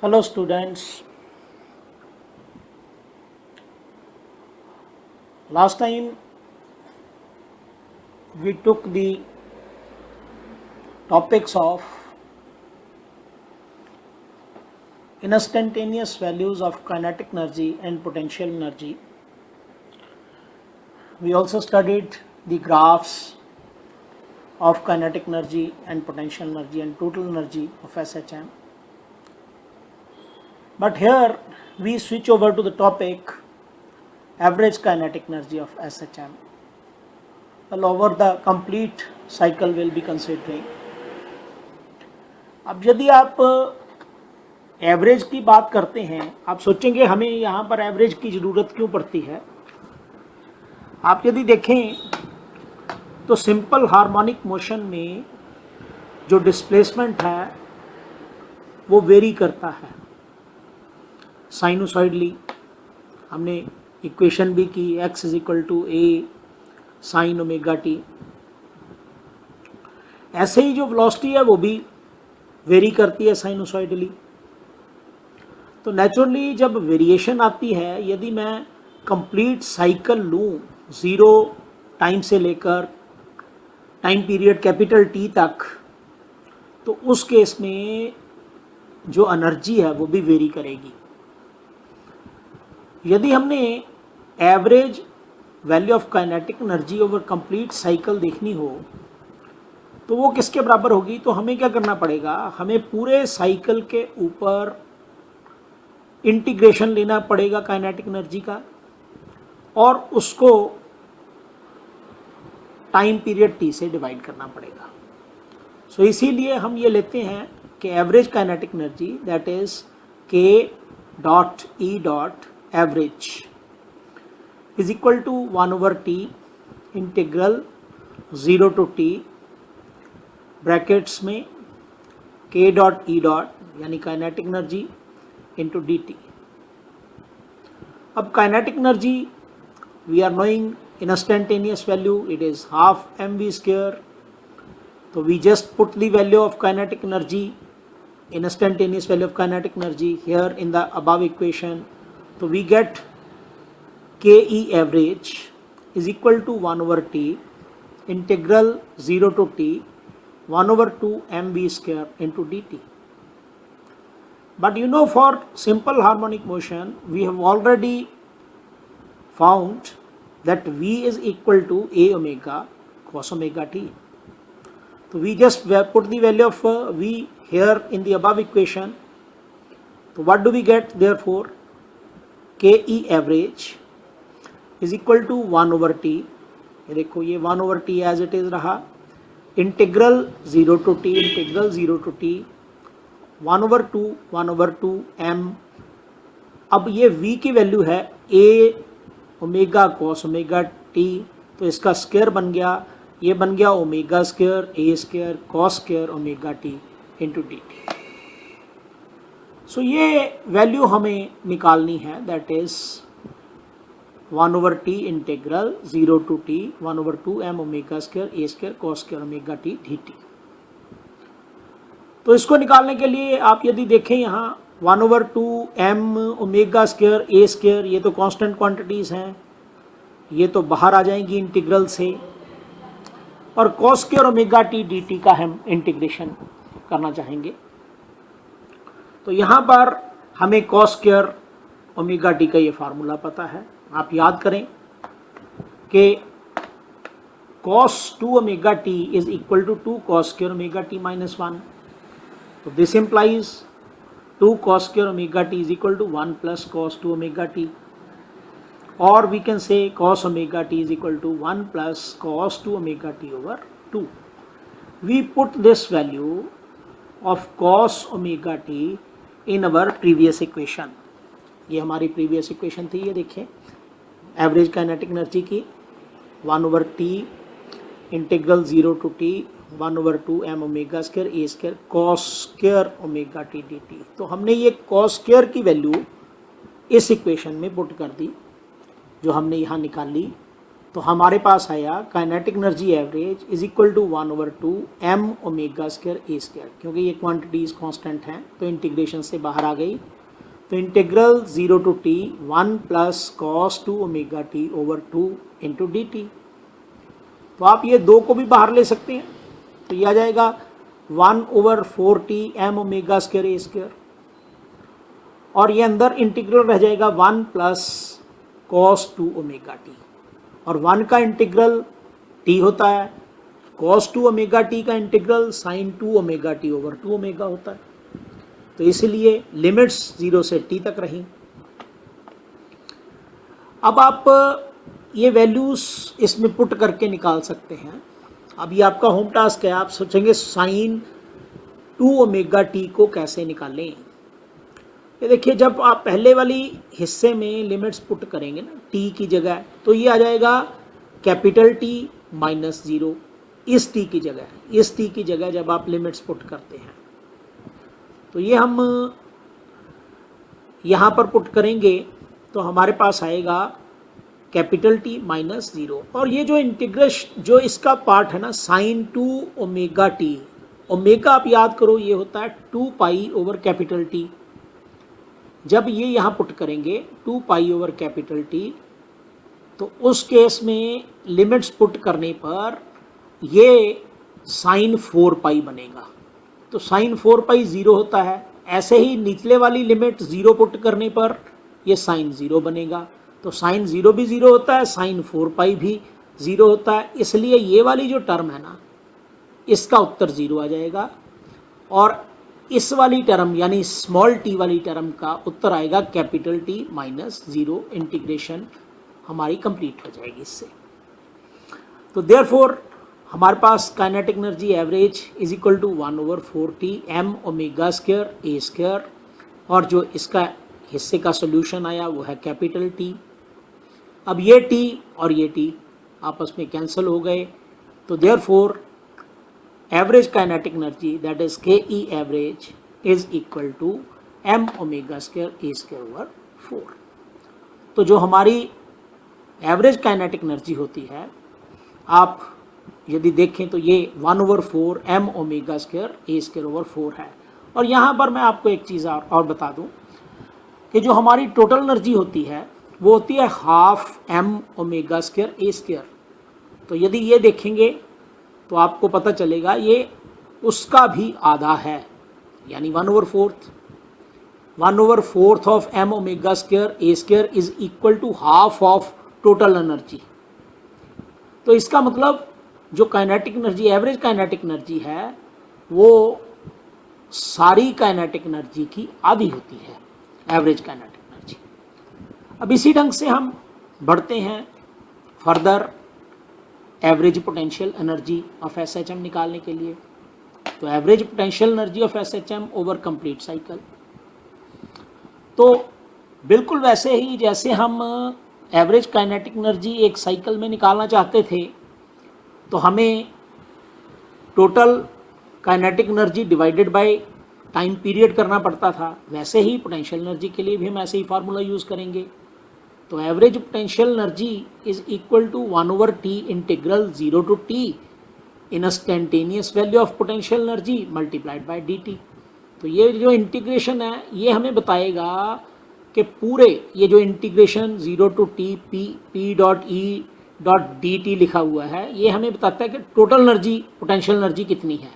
Hello students, last time we took the topics of instantaneous values of kinetic energy and potential energy. We also studied the graphs of kinetic energy and potential energy and total energy of SHM. But here we switch over to the topic average kinetic energy of SHM. Well, over the complete cycle we'll be considering. अब यदि आप average की बात करते हैं, आप सोचेंगे हमें यहाँ पर एवरेज की ज़रूरत क्यों पड़ती है। आप यदि देखें तो सिंपल हार्मोनिक मोशन में जो डिस्प्लेसमेंट है वो वेरी करता है साइनोसॉइडली। हमने इक्वेशन भी की x = a sin omega t। ऐसे ही जो वेलोसिटी है वो भी वेरी करती है साइनोसॉइडली। तो नेचुरली जब वेरिएशन आती है, यदि मैं कंप्लीट साइकिल लूँ ज़ीरो टाइम से लेकर टाइम पीरियड कैपिटल T तक, तो उस केस में जो एनर्जी है वो भी वेरी करेगी। यदि हमने average value of kinetic energy over complete cycle देखनी हो तो वो किसके बराबर होगी, तो हमें क्या करना पड़ेगा, हमें पूरे साइकिल के ऊपर इंटीग्रेशन लेना पड़ेगा काइनेटिक एनर्जी का और उसको टाइम पीरियड T से डिवाइड करना पड़ेगा। सो इसीलिए हम ये लेते हैं कि average kinetic energy that is K.E. Average is equal to 1/T integral 0 to T brackets में K.E. यानी काइनेटिक एनर्जी इंटू dt। अब kinetic energy we are knowing instantaneous value, it is half mv square. So we just put the value of kinetic energy, instantaneous value of kinetic energy here in the above equation. So we get Ke average is equal to 1/T integral 0 to T 1/2 mv square into dt. But you know, for simple harmonic motion we have already found that V is equal to A omega cos omega t. So we just put the value of V here in the above equation. So what do we get? Therefore Ke average is equal to 1/T. ये देखो ये 1/T as it is रहा, integral 0 to T integral 0 to T 1/2 m। अब ये V की value है A omega cos omega T, तो इसका स्क्वायर बन गया, ये बन गया omega square A square cos square omega T into D T. So ये वैल्यू हमें निकालनी है, that is 1/T integral 0 to T 1/2 m omega square A square cos square omega T D T. तो इसको निकालने के लिए आप यदि देखें यहाँ 1/2 m omega square A square, ये तो कांस्टेंट क्वांटिटीज़ हैं, ये तो बाहर आ जाएंगी इंटीग्रल से, और cos square omega T D T का हम इंटीग्रेशन करना चाहेंगे। तो यहाँ पर हमें कॉस स्क्वायर ओमेगा टी का ये फार्मूला पता है। आप याद करें कि cos 2 omega T is equal to 2 cos square omega T -1। तो this implies 2 cos square omega t is equal to 1 plus cos 2 omega t, or we can say cos omega t is equal to 1 plus cos 2 omega t over 2. We put this value of cos omega t in our previous equation. ये हमारी previous equation थी, ये देखिए average kinetic energy की 1/T integral 0 to T 1/2 m omega square A square cos square omega T D T. तो हमने ये cos square की वैल्यू इस इक्वेशन में पुट कर दी जो हमने यहाँ निकाली तो हमारे पास आया kinetic energy average is equal to 1/2 m omega square A square, क्योंकि ये क्वांटिटीज कांस्टेंट हैं तो इंटीग्रेशन से बाहर आ गई। तो integral 0 to t 1 plus cos 2 omega T over 2 into D T. तो आप ये दो को भी बाहर ले सकते हैं, तो ये आ जाएगा 1/4t m omega square A square, और ये अंदर इंटीग्रल रह जाएगा 1 प्लस कॉस 2 ओमेगा टी, और 1 का इंटीग्रल t होता है, कॉस 2 ओमेगा टी का integral sine 2 omega T over 2 omega होता है। तो इसलिए लिमिट्स 0 से t तक रही। अब आप ये वैल्यूज इसमें पुट करके निकाल सकते हैं। अब ये आपका होम टास्क है, आप सोचेंगे साइन 2 ओमेगा टी को कैसे निकालें। ये देखिए, जब आप पहले वाली हिस्से में लिमिट्स पुट करेंगे ना t की जगह, तो ये आ जाएगा कैपिटल T माइनस 0 इस t की जगह, इस t की जगह जब आप लिमिट्स पुट करते हैं तो ये हम यहाँ पर पुट करेंगे तो हमारे पास आएगा कैपिटल T माइनस 0, और ये जो इंटीग्रेशन जो इसका पार्ट है ना साइन 2 ओमेगा टी, ओमेगा आप याद करो ये होता है 2 पाई ओवर कैपिटल T। जब ये यहाँ पुट करेंगे 2 पाई ओवर कैपिटल T, तो उस केस में लिमिट्स पुट करने पर ये साइन 4 पाई बनेगा। तो साइन 4 पाई 0 होता है, ऐसे ही निचले वाली लिमिट 0 पुट करने पर ये साइन 0 बनेगा। तो साइन 0 भी 0 होता है, साइन 4 पाई भी 0 होता है, इसलिए ये वाली जो टर्म है ना इसका उत्तर 0 आ जाएगा, और इस वाली टर्म यानी स्मॉल t वाली टर्म का उत्तर आएगा कैपिटल T माइनस 0। इंटीग्रेशन हमारी कंप्लीट हो जाएगी इससे। तो देयरफॉर हमारे पास kinetic energy average is equal to 1/4t m omega square A square, और जो इसका हिस्से का सोल्यूशन आया वो है कैपिटल T। अब ये t और ये t आपस में कैंसिल हो गए, तो therefore average kinetic energy that is K E average is equal to m omega square A square over 4। तो जो हमारी एवरेज काइनेटिक एनर्जी होती है, आप यदि देखें तो ये 1/4 m omega square A square over 4 है। और यहाँ पर मैं आपको एक चीज़ और बता दूँ कि जो हमारी टोटल एनर्जी होती है वो होती है half m omega square A square. तो यदि ये देखेंगे तो आपको पता चलेगा ये उसका भी आधा है, यानी 1/4 of m omega square A square is equal to half of total energy. तो इसका मतलब जो kinetic energy average kinetic energy है वो सारी काइनेटिक एनर्जी की आधी होती है, एवरेज काइनेटिक एनर्जी। अब इसी ढंग से हम बढ़ते हैं further average potential energy of SHM निकालने के लिए। तो average potential energy of SHM over complete cycle, तो बिल्कुल वैसे ही जैसे हम एवरेज काइनेटिक एनर्जी एक साइकिल में निकालना चाहते थे तो हमें total kinetic energy divided by time period करना पड़ता था, वैसे ही पोटेंशियल एनर्जी के लिए भी हम ऐसे ही फार्मूला यूज़ करेंगे। तो average potential energy is equal to 1/t integral 0 to t instantaneous value of potential energy multiplied by dt। तो ये जो इंटीग्रेशन है ये हमें बताएगा कि पूरे ये जो integration 0 to t p dot E dot D T लिखा हुआ है ये हमें बताता है कि टोटल एनर्जी पोटेंशियल एनर्जी कितनी है।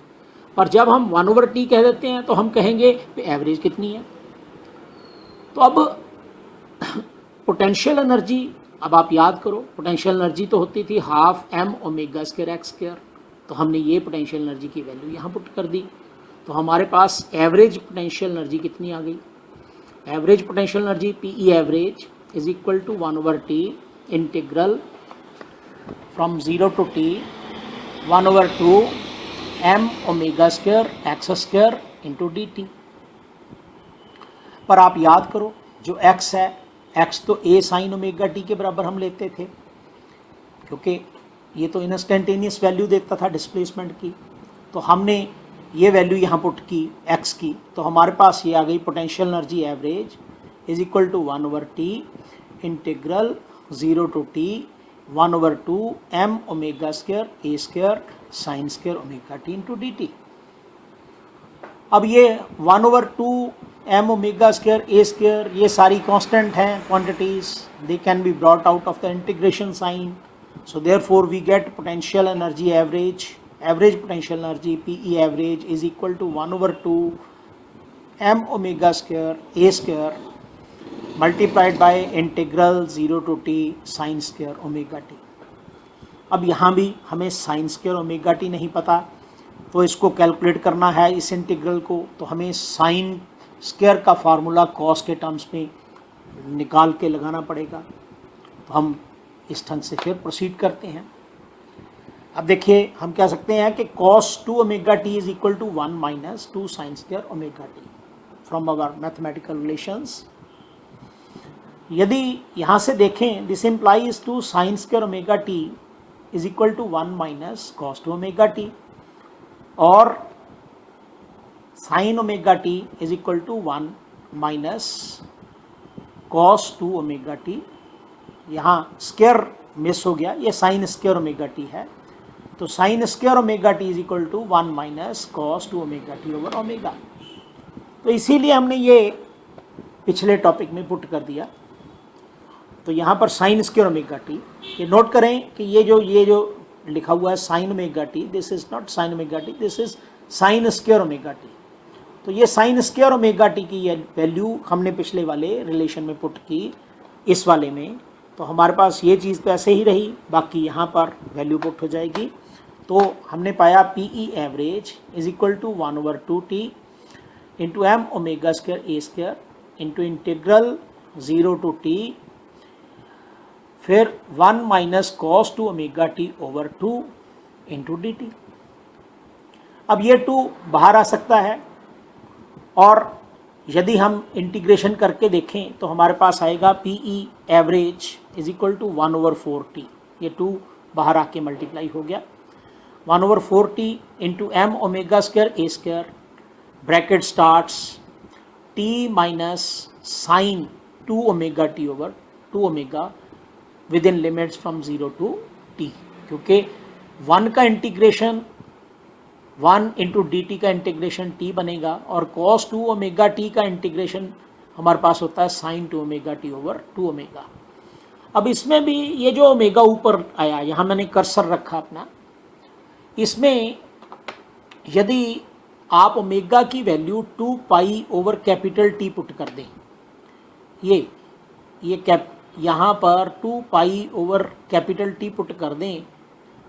और जब हम 1/t कह देते हैं तो हम कहेंगे कि एवरेज कितनी है। तो अब पोटेंशियल एनर्जी, अब आप याद करो पोटेंशियल एनर्जी तो होती थी half m omega square X square, तो हमने ये पोटेंशियल एनर्जी की वैल्यू यहाँ पुट कर दी। तो हमारे पास एवरेज पोटेंशियल एनर्जी कितनी आ गई। Average potential energy P E average is equal to 1/t integral from 0 to t 1/2 m omega square X square into D T. पर आप याद करो जो x है, x तो a साइन ओमेगा टी के बराबर हम लेते थे, क्योंकि ये तो इंस्टेंटेनियस वैल्यू देता था डिस्प्लेसमेंट की। तो हमने ये वैल्यू यहाँ पुट की x की, तो हमारे पास ये आ गई potential energy average is equal to 1/t integral 0 to t 1/2 m omega square a square sine square omega t into D T. अब ये 1/2m omega square a square ये सारी कांस्टेंट हैं quantities, they can be brought out of the integration sine. So therefore we get potential energy average, average potential energy PE average is equal to 1/2m omega square a square multiplied by integral 0 to t sine square omega t। अब यहाँ भी हमें sign square omega t नहीं पता, तो इसको calculate करना है इस इंटीग्रल को, तो हमें साइन स्क्वायर का फार्मूला कॉस के टर्म्स में निकाल के लगाना पड़ेगा। तो हम इस ढंग से फिर प्रोसीड करते हैं। अब देखिए हम कह सकते हैं कि cos 2 omega t is equal to 1 minus 2 sine square omega t from our mathematical relations. यदि यहाँ से देखें this implies 2 sine square omega t is equal to 1 minus cos 2 omega t और sine omega t is equal to 1 minus cos 2 omega t। यहाँ square miss हो गया, ये sine square omega t है, तो sine square omega t is equal to 1 minus cos 2 omega t over omega. तो इसीलिए हमने ये पिछले टॉपिक में पुट कर दिया। तो यहाँ पर साइन स्क्वायर ओमेगा टी, ये नोट करें कि ये जो लिखा हुआ है sign omega T, this is not sine omega T, this is sine square omega T. तो ये साइन स्क्वायर ओमेगा टी की ये वैल्यू हमने पिछले वाले रिलेशन में पुट की इस वाले में, तो हमारे पास ये चीज़ तो ऐसे ही रही, बाकी यहाँ पर वैल्यू पुट हो जाएगी। तो हमने पाया PE average is equal to 1/2t into m omega square a square into integral 0 to t फिर 1 minus cos 2 omega t over 2 into D T. अब ये 2 बाहर आ सकता है और यदि हम इंटीग्रेशन करके देखें तो हमारे पास आएगा PE average is equal to 1/4t, ये 2 बाहर आके मल्टीप्लाई हो गया 1/4t into m omega square a square bracket starts t minus sine 2 omega t over 2 omega with in limits from 0 to t, क्योंकि 1 का इंटीग्रेशन 1 इंटू डी टी का integration t बनेगा और cos 2 ओमेगा t का integration हमारे पास होता है sine 2 omega t over 2 omega. अब इसमें भी ये जो ओमेगा ऊपर आया, यहाँ मैंने कर्सर रखा अपना, इसमें यदि आप ओमेगा की value 2 pi over capital T put कर दें, ये कैप यहाँ पर 2 pi over capital T put कर दें,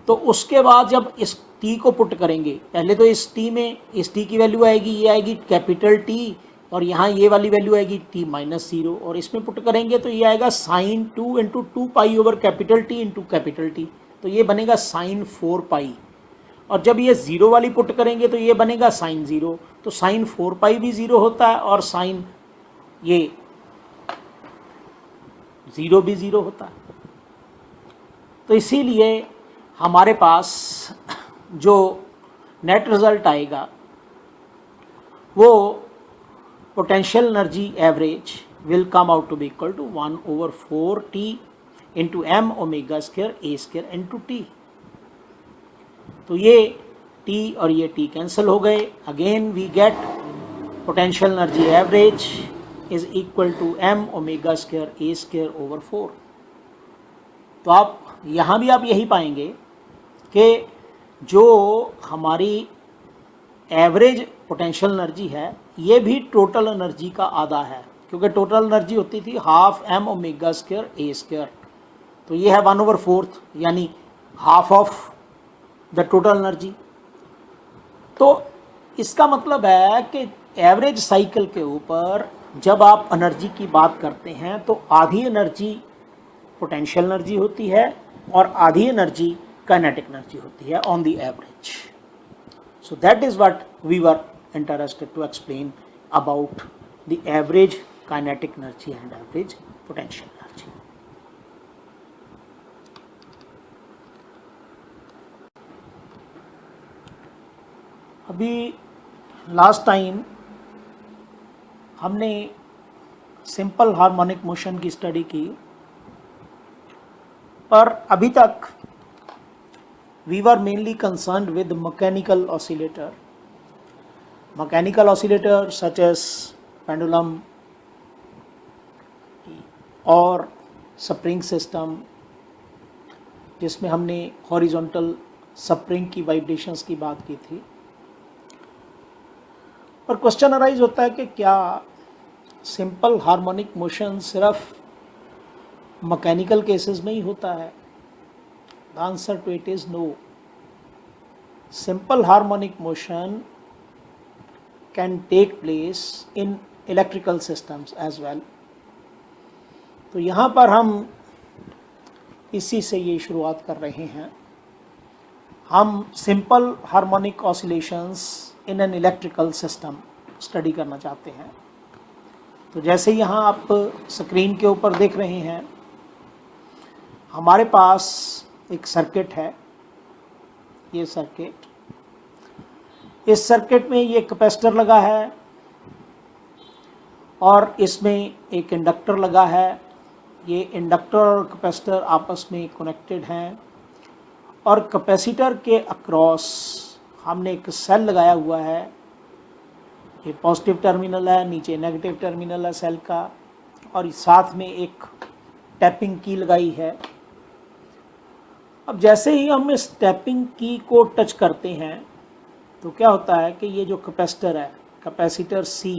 तो उसके बाद जब इस T को पुट करेंगे, पहले तो इस T में इस T की वैल्यू आएगी, ये आएगी कैपिटल T और यहाँ ये वाली वैल्यू आएगी T माइनस 0 और इसमें पुट करेंगे तो ये आएगा sine 2 into 2 pi over capital T into capital T, तो ये बनेगा साइन 4 पाई। और जब ये 0 वाली पुट करेंगे तो ये बनेगा साइन 0, तो साइन 4 पाई भी 0 होता है और साइन ये 0 भी 0 होता है। तो इसीलिए हमारे पास जो नेट रिजल्ट आएगा वो potential energy average will come out to be equal to 1/4t into m omega square a square into t। तो ये t और ये t कैंसिल हो गए, again we get potential energy average is equal to m omega square a square over 4। तो आप यहाँ भी आप यही पाएंगे कि जो हमारी एवरेज पोटेंशियल एनर्जी है ये भी टोटल एनर्जी का आधा है, क्योंकि टोटल एनर्जी होती थी half m omega square a square, तो ये है 1/4 यानी half of the total energy. तो इसका मतलब है कि एवरेज साइकिल के ऊपर जब आप एनर्जी की बात करते हैं तो आधी एनर्जी पोटेंशियल एनर्जी होती है और आधी एनर्जी काइनेटिक एनर्जी होती है on the average. So that is what we were interested to explain about the average kinetic energy and average potential energy. अभी लास्ट टाइम हमने सिंपल हार्मोनिक मोशन की study की पर अभी तक we were mainly concerned with mechanical oscillator such as pendulum और spring system, जिसमें हमने हॉरिजॉन्टल स्प्रिंग की वाइब्रेशंस की बात की थी। और क्वेश्चन अराइज होता है कि क्या सिंपल हार्मोनिक मोशन सिर्फ मैकेनिकल केसेस में ही होता है? The answer to it is no. Simple harmonic motion can take place in electrical systems as well. तो यहाँ पर हम इसी से ये शुरुआत कर रहे हैं। हम simple harmonic oscillations in an electrical system study करना चाहते हैं। तो जैसे यहाँ आप स्क्रीन के ऊपर देख रहे हैं, हमारे पास एक सर्किट है। ये सर्किट, इस सर्किट में ये कैपेसिटर लगा है और इसमें एक इंडक्टर लगा है। ये इंडक्टर और कैपेसिटर आपस में कनेक्टेड हैं और कैपेसिटर के अक्रॉस हमने एक सेल लगाया हुआ है। ये पॉजिटिव टर्मिनल है, नीचे नेगेटिव टर्मिनल है सेल का, और साथ में एक टैपिंग की लगाई है। अब जैसे ही हम इस टैपिंग की को टच करते हैं तो क्या होता है कि ये जो कैपेसिटर है, capacitor C,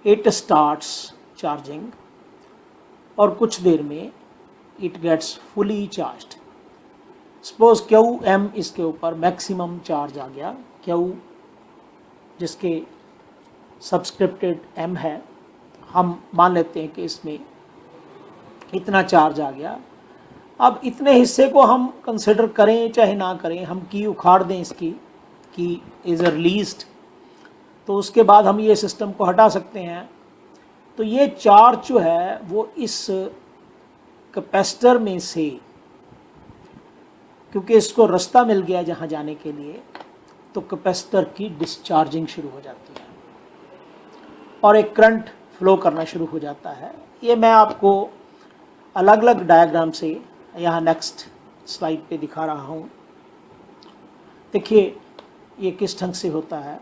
it starts charging और कुछ देर में it gets fully charged. Suppose QM इसके ऊपर मैक्सिमम चार्ज आ गया, Q जिसके सब्सक्रिप्टेड M है, हम मान लेते हैं कि इसमें इतना चार्ज आ गया। अब इतने हिस्से को हम कंसिडर करें चाहे ना करें, हम की उखाड़ दें, इसकी की इज़ रिलीज्ड, तो उसके बाद हम ये सिस्टम को हटा सकते हैं। तो ये चार्ज जो है वो इस कैपेसिटर में से, क्योंकि इसको रास्ता मिल गया जहाँ जाने के लिए, तो कैपेसिटर की डिस्चार्जिंग शुरू हो जाती है और एक करंट फ्लो करना शुरू हो जाता है। ये मैं आपको अलग अलग डायग्राम से यहाँ नेक्स्ट स्लाइड पे दिखा रहा हूँ। देखिए ये किस ढंग से होता है।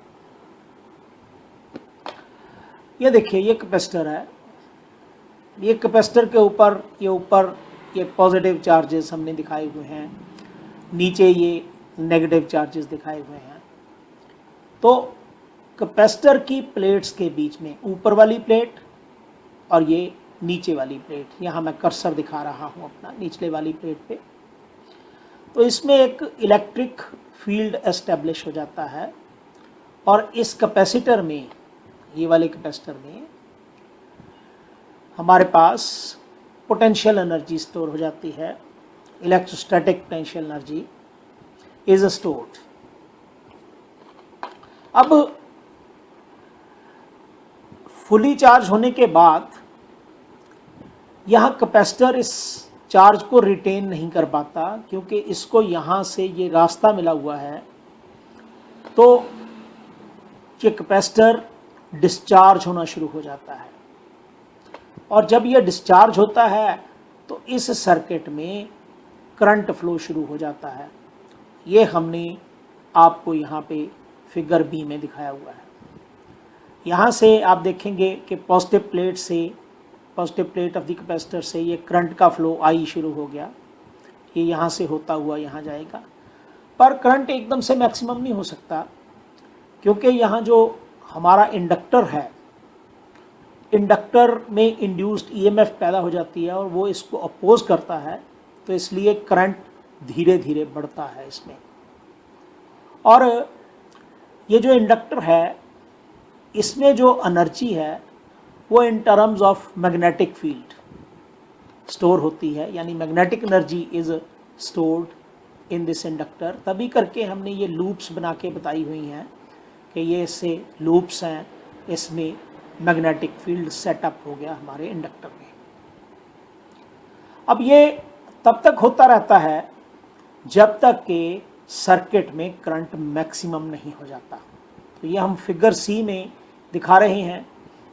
ये देखिए ये कैपेसिटर है। ये कैपेसिटर के ऊपर ये पॉजिटिव चार्जेस हमने दिखाए हुए हैं, नीचे ये नेगेटिव चार्जेस दिखाए हुए हैं। तो कैपेसिटर की प्लेट्स के बीच में ऊपर वाली प्लेट और ये नीचे वाली प्लेट, यहाँ मैं कर्सर दिखा रहा हूँ अपना निचले वाली प्लेट पे, तो इसमें एक इलेक्ट्रिक फील्ड एस्टेब्लिश हो जाता है और इस कैपेसिटर में, ये वाले कैपेसिटर में हमारे पास पोटेंशियल एनर्जी स्टोर हो जाती है। Electrostatic potential energy is stored. अब फुली चार्ज होने के बाद यहाँ कैपेसिटर इस चार्ज को रिटेन नहीं कर पाता, क्योंकि इसको यहाँ से ये रास्ता मिला हुआ है। तो ये कैपेसिटर डिस्चार्ज होना शुरू हो जाता है और जब ये डिस्चार्ज होता है तो इस सर्किट में करंट फ्लो शुरू हो जाता है। ये हमने आपको यहाँ पे फिगर बी में दिखाया हुआ है। यहाँ से आप देखेंगे कि positive plate of the capacitor से ये करंट का फ्लो आई शुरू हो गया। ये यहाँ से होता हुआ यहाँ जाएगा, पर करंट एकदम से मैक्सिमम नहीं हो सकता, क्योंकि यहाँ जो हमारा इंडक्टर है, इंडक्टर में इंड्यूस्ड EMF पैदा हो जाती है और वो इसको अपोज करता है, तो इसलिए करंट धीरे धीरे बढ़ता है इसमें। और ये जो इंडक्टर है, इसमें जो एनर्जी है वो in terms of magnetic field store होती है, यानी magnetic energy is stored in this inductor. तभी करके हमने ये लूप्स बना के बताई हुई हैं कि ये इससे लूप्स हैं, इसमें मैग्नेटिक फील्ड सेटअप हो गया हमारे इंडक्टर में। अब ये तब तक होता रहता है जब तक कि सर्किट में करंट मैक्सिमम नहीं हो जाता। तो ये हम फिगर सी में दिखा रहे हैं।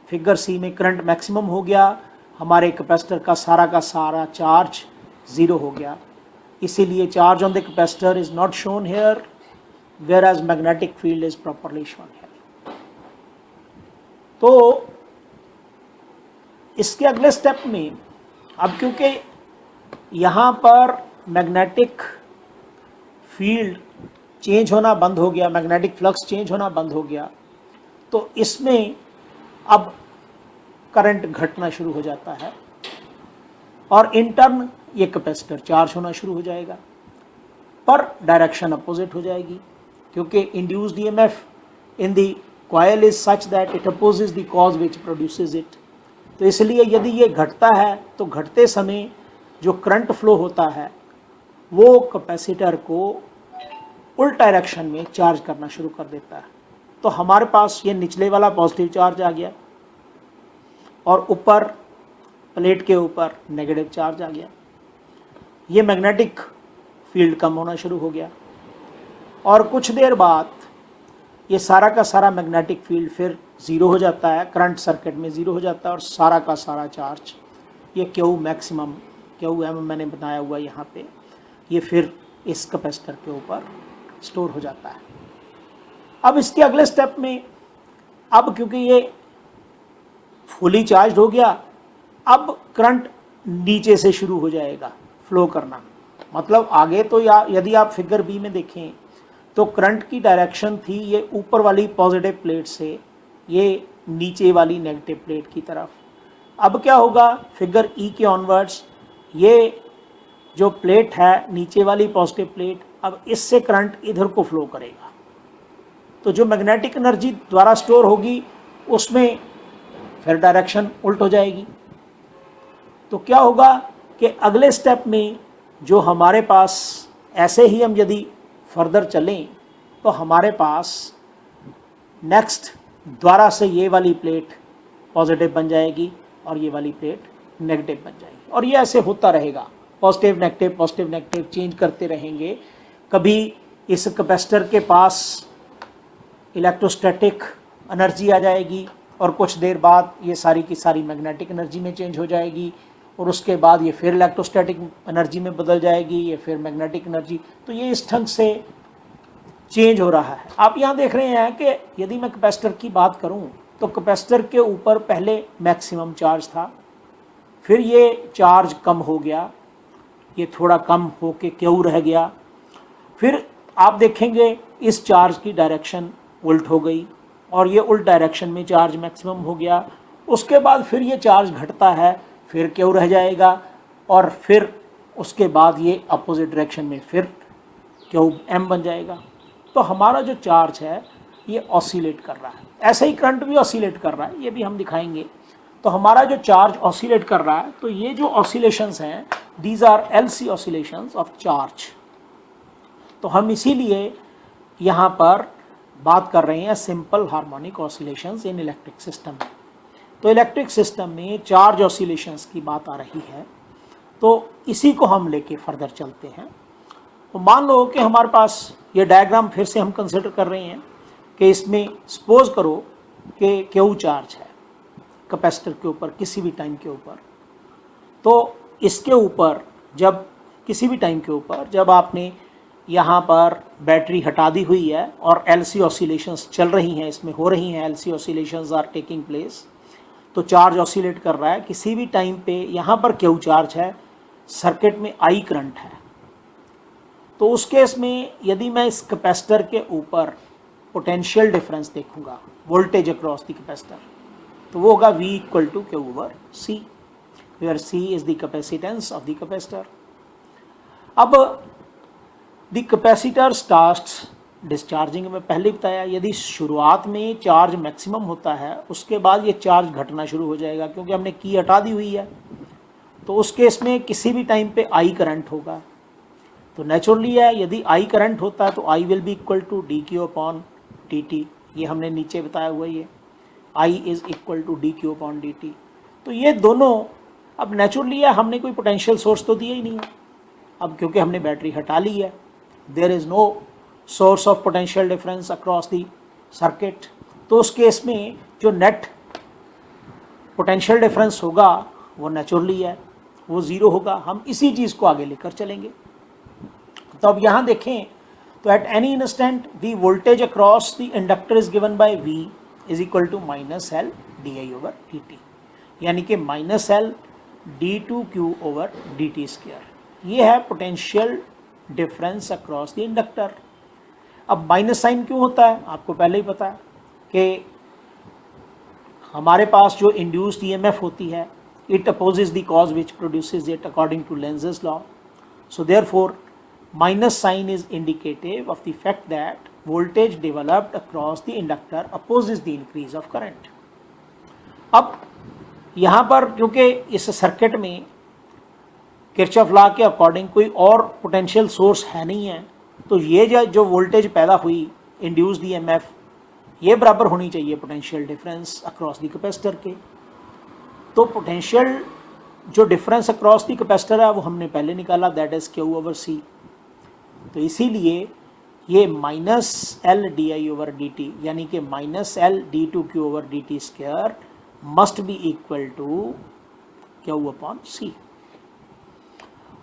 फिगर सी में करंट मैक्सिमम हो गया, हमारे कैपेसिटर का सारा चार्ज ज़ीरो हो गया, इसीलिए charge on the capacitor is not shown here, whereas magnetic field is properly shown here. तो इसके अगले स्टेप में अब क्योंकि यहाँ पर मैग्नेटिक फील्ड चेंज होना बंद हो गया, मैग्नेटिक फ्लक्स चेंज होना बंद हो गया, तो इसमें अब करंट घटना शुरू हो जाता है और इन टर्न ये कैपेसिटर चार्ज होना शुरू हो जाएगा, पर डायरेक्शन अपोजिट हो जाएगी, क्योंकि induced EMF in the coil is such that it opposes the cause which produces it. तो इसलिए यदि ये घटता है तो घटते समय जो करंट फ्लो होता है वो कैपेसिटर को उल्ट डायरेक्शन में चार्ज करना शुरू कर देता है। तो हमारे पास ये निचले वाला पॉजिटिव चार्ज आ गया और ऊपर प्लेट के ऊपर नेगेटिव चार्ज आ गया, ये मैग्नेटिक फील्ड कम होना शुरू हो गया और कुछ देर बाद ये सारा का सारा मैग्नेटिक फील्ड फिर ज़ीरो हो जाता है, करंट सर्किट में ज़ीरो हो जाता है और सारा का सारा चार्ज ये क्यू मैक्सिमम क्यू एम मैंने बनाया हुआ यहाँ पे, ये फिर इस कैपेसिटर के ऊपर स्टोर हो जाता है। अब इसके अगले स्टेप में अब क्योंकि ये फुली चार्ज हो गया, अब करंट नीचे से शुरू हो जाएगा फ्लो करना, मतलब आगे तो यदि आप फिगर बी में देखें तो करंट की डायरेक्शन थी ये ऊपर वाली पॉजिटिव प्लेट से ये नीचे वाली नेगेटिव प्लेट की तरफ। अब क्या होगा, फिगर ई के ऑनवर्ड्स ये जो प्लेट है नीचे वाली पॉजिटिव प्लेट, अब इससे करंट इधर को फ्लो करेगा, तो जो मैग्नेटिक एनर्जी द्वारा स्टोर होगी उसमें फिर डायरेक्शन उल्ट हो जाएगी। तो क्या होगा कि अगले स्टेप में जो हमारे पास ऐसे ही हम यदि फर्दर चलें तो हमारे पास नेक्स्ट द्वारा से ये वाली प्लेट पॉजिटिव बन जाएगी और ये वाली प्लेट नेगेटिव बन जाएगी और ये ऐसे होता रहेगा, पॉजिटिव नेगेटिव चेंज करते रहेंगे। कभी इस कैपेसिटर के पास इलेक्ट्रोस्टैटिक एनर्जी आ जाएगी और कुछ देर बाद ये सारी की सारी मैग्नेटिक एनर्जी में चेंज हो जाएगी और उसके बाद ये फिर इलेक्ट्रोस्टैटिक एनर्जी में बदल जाएगी, ये फिर मैग्नेटिक एनर्जी। तो ये इस ढंग से चेंज हो रहा है। आप यहाँ देख रहे हैं कि यदि मैं कैपेसिटर की बात करूँ तो कैपेसिटर के ऊपर पहले मैक्सिमम चार्ज था, फिर ये चार्ज कम हो गया, ये थोड़ा कम होके क्यू रह गया, फिर आप देखेंगे इस चार्ज की डायरेक्शन उल्ट हो गई और ये उल्ट डायरेक्शन में चार्ज मैक्सिमम हो गया। उसके बाद फिर ये चार्ज घटता है, फिर क्यू रह जाएगा और फिर उसके बाद ये अपोजिट डायरेक्शन में फिर क्यू एम बन जाएगा। तो हमारा जो चार्ज है ये ऑसिलेट कर रहा है, ऐसे ही करंट भी ऑसिलेट कर रहा है, ये भी हम दिखाएंगे। तो हमारा जो चार्ज ऑसिलेट कर रहा है, तो ये जो ऑसिलेशंस हैं these are LC oscillations of charge. तो हम इसीलिए यहाँ पर बात कर रहे हैं simple harmonic oscillations in electric system में। तो इलेक्ट्रिक सिस्टम में चार्ज ऑसिलेशंस की बात आ रही है, तो इसी को हम लेके फर्दर चलते हैं। तो मान लो कि हमारे पास ये डायग्राम फिर से हम कंसिडर कर रहे हैं कि इसमें सपोज करो कि क्यू चार्ज है कैपेसिटर के ऊपर किसी भी टाइम के ऊपर। तो इसके ऊपर जब किसी भी टाइम के ऊपर जब आपने यहाँ पर बैटरी हटा दी हुई है और एलसी ऑसिलेशंस चल रही हैं, इसमें हो रही हैं, LC oscillations are taking place, तो चार्ज ऑसिलेट कर रहा है। किसी भी टाइम पे यहाँ पर क्यू चार्ज है, सर्किट में आई करंट है, तो उस केस में यदि मैं इस कैपेसिटर के ऊपर पोटेंशियल डिफरेंस देखूंगा, वोल्टेज अक्रॉस द कैपेसिटर, तो वो होगा V equal to Q over C, where C is the capacitance of the capacitor. अब द कैपेसिटर स्टार्ट्स डिस्चार्जिंग में पहले बताया, यदि शुरुआत में चार्ज मैक्सिमम होता है उसके बाद ये चार्ज घटना शुरू हो जाएगा क्योंकि हमने की हटा दी हुई है। तो उस केस में किसी भी टाइम पे आई करंट होगा, तो नेचुरली है यदि आई करंट होता है तो I will be equal to D Q upon D T, ये हमने नीचे बताया हुआ है, I is equal to D Q upon D T. तो ये दोनों अब नेचुरली है, हमने कोई पोटेंशियल सोर्स तो दिया ही नहीं है अब, क्योंकि हमने बैटरी हटा ली है, there is no source of potential difference across the circuit. तो उस केस में जो नेट पोटेंशियल डिफरेंस होगा वो नेचुरली है, वो ज़ीरो होगा। हम इसी चीज़ को आगे लेकर चलेंगे। तो अब यहाँ देखें तो at any instant the voltage across the inductor is given by V is equal to minus L D I over D T, यानी कि minus L D two Q over D T square. ये है potential difference across the inductor. अब minus sign क्यों होता है, आपको पहले ही पता है कि हमारे पास जो इंड्यूस्ड ईएमएफ होती है, it opposes the cause which produces it according to Lenz's law. So therefore minus sign is indicative of the fact that voltage developed across the inductor opposes the increase of current. अब यहाँ पर क्योंकि इस circuit में Kirchhoff law के according कोई और potential source है नहीं है, तो ये जो वोल्टेज पैदा हुई इंड्यूस्ड ईएमएफ, ये बराबर होनी चाहिए potential difference across the capacitor के। तो पोटेंशियल जो डिफरेंस अक्रॉस द कैपेसिटर है वो हमने पहले निकाला, that is Q over C. तो इसीलिए ये minus L D I over D T, यानी कि minus L D two Q over D T square must be equal to Q upon C.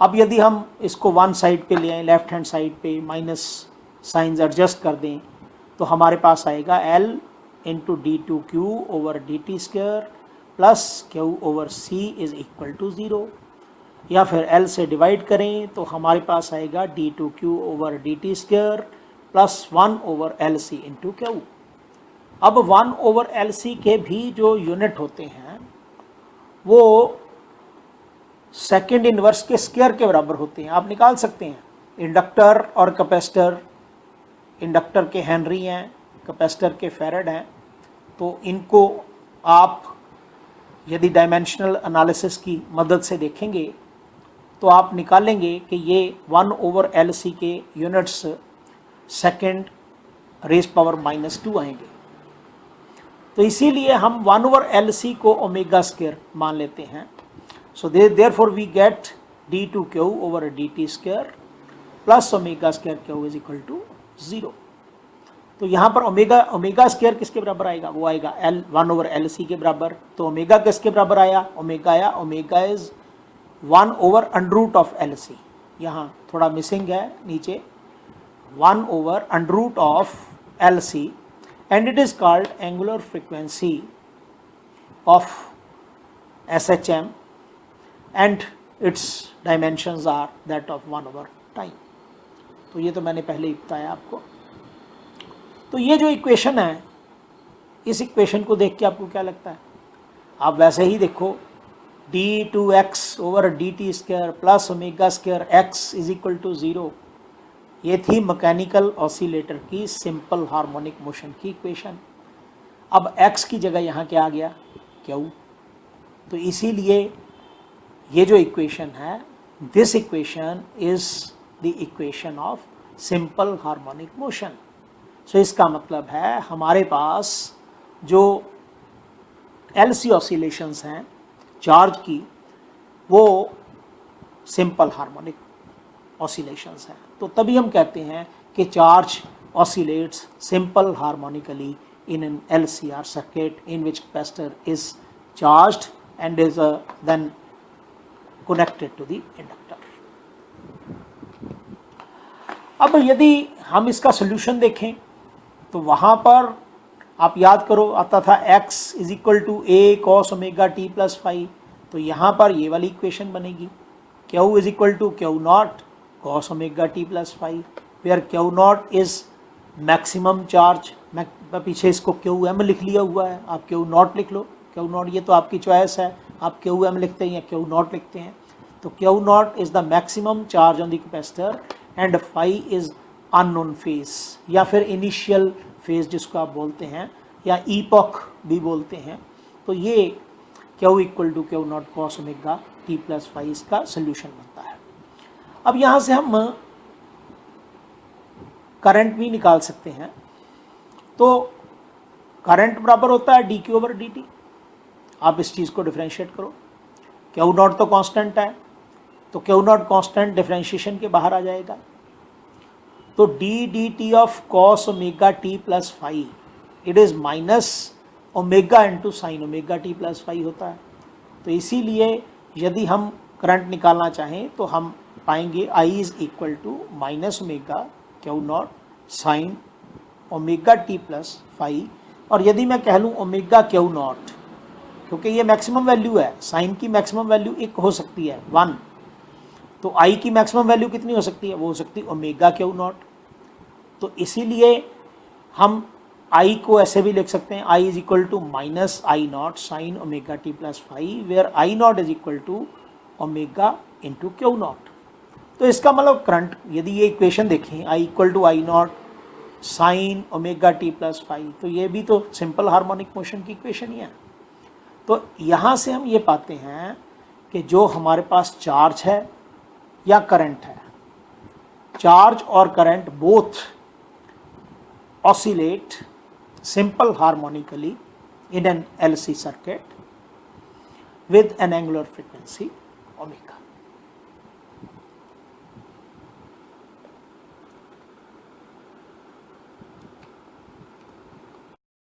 अब यदि हम इसको वन साइड पे ले आए, लेफ्ट हैंड साइड पे माइनस साइंस एडजस्ट कर दें, तो हमारे पास आएगा L into D two Q over D T square plus Q over C is equal to zero. या फिर L से डिवाइड करें तो हमारे पास आएगा D two Q over D T square plus 1 over L C into Q. अब 1 over L C के भी जो यूनिट होते हैं वो सेकेंड इनवर्स के स्क्वायर के बराबर होते हैं। आप निकाल सकते हैं, इंडक्टर और कैपेसिटर, इंडक्टर के हेनरी हैं, कैपेसिटर के फैराड हैं, तो इनको आप यदि डायमेंशनल एनालिसिस की मदद से देखेंगे तो आप निकालेंगे कि ये 1 ओवर एल सी के units second raise power minus 2 आएंगे। तो इसीलिए हम 1 ओवर एल सी को ओमेगा स्क्वायर मान लेते हैं। So therefore we get D two Q over D T square plus omega square Q is equal to 0। तो यहाँ पर ओमेगा स्क्वायर किसके बराबर आएगा, वो आएगा एल 1 ओवर एल सी के बराबर। तो ओमेगा किसके बराबर आया, ओमेगा आया, omega is 1 over under root of L C. यहाँ थोड़ा मिसिंग है नीचे, 1 over under root of L C, and it is called angular frequency of SHM and its dimensions are that of 1 over time. तो ये तो मैंने पहले ही बताया आपको। तो ये जो इक्वेशन है, इस इक्वेशन को देख के आपको क्या लगता है, आप वैसे ही देखो, D two X over D T square plus omega square X is equal to 0। ये थी मैकेनिकल ऑसिलेटर की सिंपल हार्मोनिक मोशन की इक्वेशन। अब एक्स की जगह यहाँ क्या आ गया, क्यू। तो इसीलिए ये जो इक्वेशन है, this equation is the equation of simple harmonic motion. So इसका मतलब है हमारे पास जो LC ऑसिलेशंस हैं चार्ज की, वो सिंपल हार्मोनिक ऑसिलेशंस हैं। तो तभी हम कहते हैं कि charge oscillates simple harmonically in an LCR circuit in which capacitor is charged and is then connected to the inductor. अब यदि हम इसका सोल्यूशन देखें तो वहाँ पर आप याद करो आता था x is equal to a cos omega t plus phi. तो यहाँ पर ये वाली इक्वेशन बनेगी, q is equal to Q naught cos omega t plus phi, where Q naught is maximum charge. मैं पीछे इसको क्यू एम लिख लिया हुआ है, आप क्यू नॉट लिख लो, क्यू नॉट ये तो आपकी चॉइस है, आप क्यू एम लिखते हैं या क्यू नॉट लिखते हैं। तो Q naught is the maximum charge on the capacitor and phi is unknown phase या फिर इनिशियल फेज जिसको आप बोलते हैं, या ईपॉक भी बोलते हैं। तो ये Q equal to Q naught cos omega T plus phi इसका सोल्यूशन बनता है। अब यहाँ से हम करंट भी निकाल सकते हैं। तो करंट बराबर होता है D Q over D T. आप इस चीज़ को डिफ्रेंशिएट करो, क्यू नॉट तो कांस्टेंट है, तो क्यू नॉट कांस्टेंट डिफ्रेंशिएशन के बाहर आ जाएगा। तो D D T of cos omega T plus phi it is minus omega into sine omega T plus phi होता है। तो इसीलिए यदि हम करंट निकालना चाहें तो हम पाएंगे I is equal to minus omega Q naught sine omega T plus phi, और यदि मैं कह लूँ ओमेगा क्यू नॉट, क्योंकि ये मैक्सिमम वैल्यू है, साइन की मैक्सिमम वैल्यू एक हो सकती है 1, तो I की मैक्सिमम वैल्यू कितनी हो सकती है, वो हो सकती है ओमेगा क्यू नॉट। तो इसीलिए हम I को ऐसे भी लिख सकते हैं, I is equal to minus I naught sine omega T plus five, where I naught is equal to omega into Q naught. तो इसका मतलब करंट, यदि ये इक्वेशन देखें I equal to I naught sine omega T plus five, तो ये भी तो सिंपल हार्मोनिक मोशन की इक्वेशन ही है। तो यहाँ से हम ये पाते हैं कि जो हमारे पास चार्ज है या करंट है, चार्ज और current both oscillate simple harmonically in an LC circuit with an angular frequency omega.